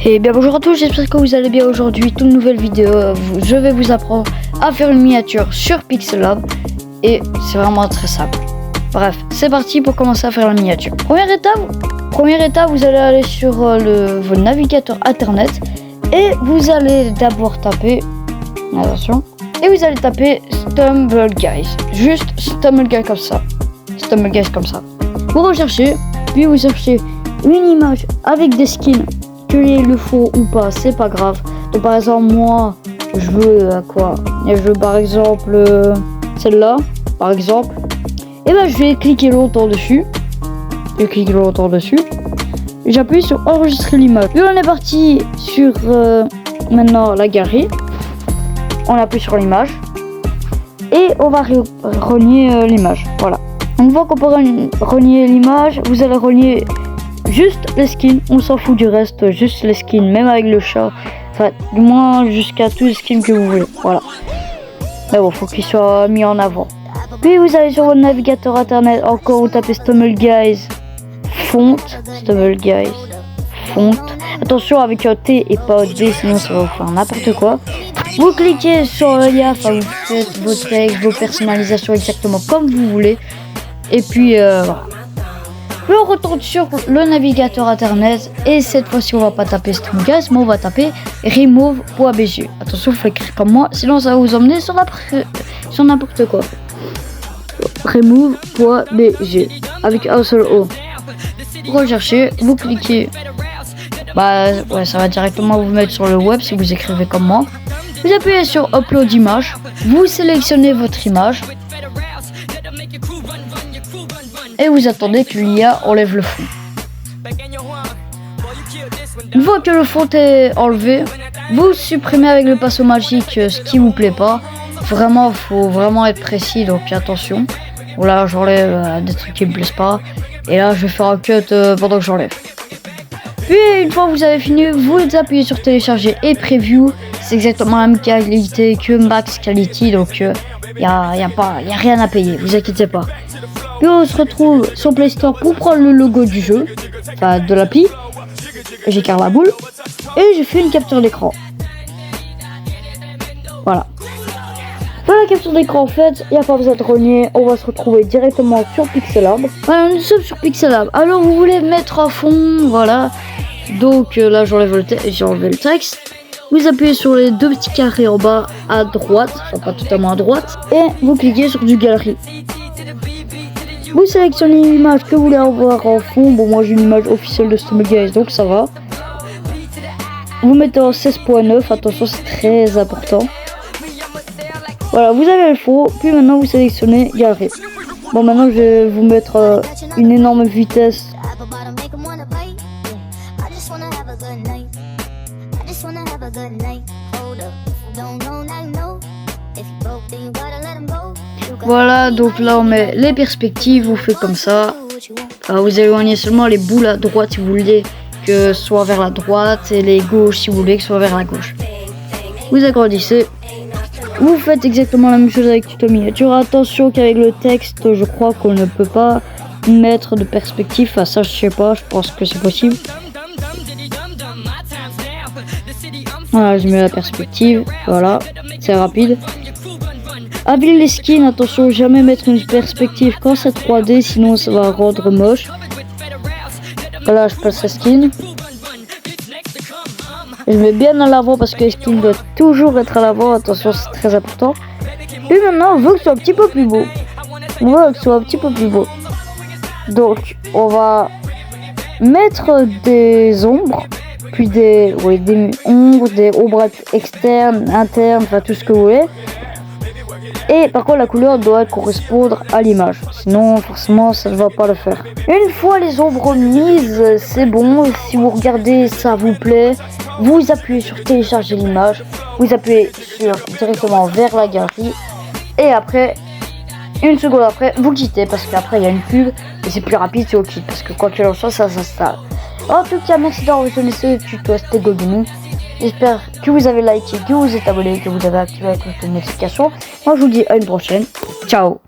Et bien bonjour à tous, j'espère que vous allez bien aujourd'hui. Toute nouvelle vidéo, je vais vous apprendre à faire une miniature sur Pixelab. Et c'est vraiment très simple. Bref, c'est parti pour commencer à faire la miniature. Première étape, vous allez aller sur votre navigateur internet. Et vous allez d'abord taper, attention, et vous allez taper StumbleGuys. Juste StumbleGuys comme ça. StumbleGuys comme ça. Vous recherchez, puis vous cherchez une image avec des skins. Que le faut ou pas, c'est pas grave. Donc par exemple moi je veux quoi, je veux par exemple celle-là par exemple, et ben je vais cliquer longtemps dessus, j'appuie sur enregistrer l'image. Puis on est parti sur maintenant la galerie, on appuie sur l'image et on va renier l'image. Voilà, une fois qu'on peut renier l'image, vous allez renier juste les skins, on s'en fout du reste, juste les skins, même avec le chat, enfin du moins jusqu'à tous les skins que vous voulez, voilà. Mais bon, faut qu'ils soient mis en avant. Puis vous allez sur votre navigateur internet, encore vous tapez StumbleGuys fonte, StumbleGuys fonte. Attention avec un T et pas un D, sinon ça va vous faire n'importe quoi. Vous cliquez sur le lien, enfin vous faites vos textes, vos personnalisations exactement comme vous voulez. Et puis voilà. Puis on retourne sur le navigateur internet et cette fois-ci on va pas taper StumbleGuys mais on va taper remove.bg. Attention, il faut écrire comme moi, sinon ça va vous emmener sur n'importe quoi. Remove.bg avec un seul O. Vous recherchez, vous cliquez, ouais, ça va directement vous mettre sur le web si vous écrivez comme moi. Vous appuyez sur upload image, vous sélectionnez votre image. Et vous attendez que l'IA enlève le fond. Une fois que le fond est enlevé, vous supprimez avec le pinceau magique ce qui vous plaît pas. Vraiment, faut vraiment être précis, donc attention. Bon, là, j'enlève des trucs qui me plaisent pas. Et là, je vais faire un cut pendant que j'enlève. Puis, une fois que vous avez fini, vous appuyez sur télécharger et preview. C'est exactement la même qualité que Max Quality, donc y a rien à payer, vous inquiétez pas. Puis on se retrouve sur Play Store pour prendre le logo du jeu, enfin de l'appli. J'écarte la boule et je fais une capture d'écran. Voilà. Pour la capture d'écran, en fait, il n'y a pas besoin de renier, on va se retrouver directement sur Pixelab. Voilà, nous sommes sur Pixelab. Alors vous voulez mettre à fond, voilà. Donc là j'ai enlevé le texte. Vous appuyez sur les deux petits carrés en bas à droite, enfin pas totalement à droite, et vous cliquez sur du galerie. Vous sélectionnez l'image que vous voulez avoir en fond. Bon, moi j'ai une image officielle de StumbleGuys, donc ça va. Vous mettez en 16.9, attention c'est très important. Voilà, vous avez le fond, puis maintenant vous sélectionnez galerie. Bon, maintenant je vais vous mettre une énorme vitesse. Voilà, donc là on met les perspectives, vous faites comme ça. Enfin, vous éloignez seulement les boules à droite si vous voulez que ce soit vers la droite et les gauches si vous voulez que ce soit vers la gauche. Vous agrandissez. Vous faites exactement la même chose avec tuto miniature. Attention qu'avec le texte, je crois qu'on ne peut pas mettre de perspective. Enfin ça je sais pas, je pense que c'est possible. Voilà, je mets la perspective, voilà, c'est rapide. Avec les skins, attention, jamais mettre une perspective quand c'est 3D, sinon ça va rendre moche. Voilà, je passe la skin. Je mets bien à l'avant parce que les skins doivent toujours être à l'avant, attention, c'est très important. Et maintenant, on veut que ce soit un petit peu plus beau. Donc, on va mettre des ombres. Puis des ombres, des ombres externes, internes, enfin tout ce que vous voulez. Et par contre la couleur doit correspondre à l'image, sinon forcément ça ne va pas le faire. Une fois les ombres mises, c'est bon. Si vous regardez ça vous plaît, vous appuyez sur télécharger l'image, vous appuyez sur directement vers la galerie et après, une seconde après, vous quittez parce qu'après il y a une pub et c'est plus rapide si on quitte parce que quoi qu'il en soit ça s'installe. En tout cas, merci d'avoir visionné ce tuto Stego Gaming. J'espère que vous avez liké, que vous êtes abonné, que vous avez activé la cloche de notification. Moi, je vous dis à une prochaine. Ciao.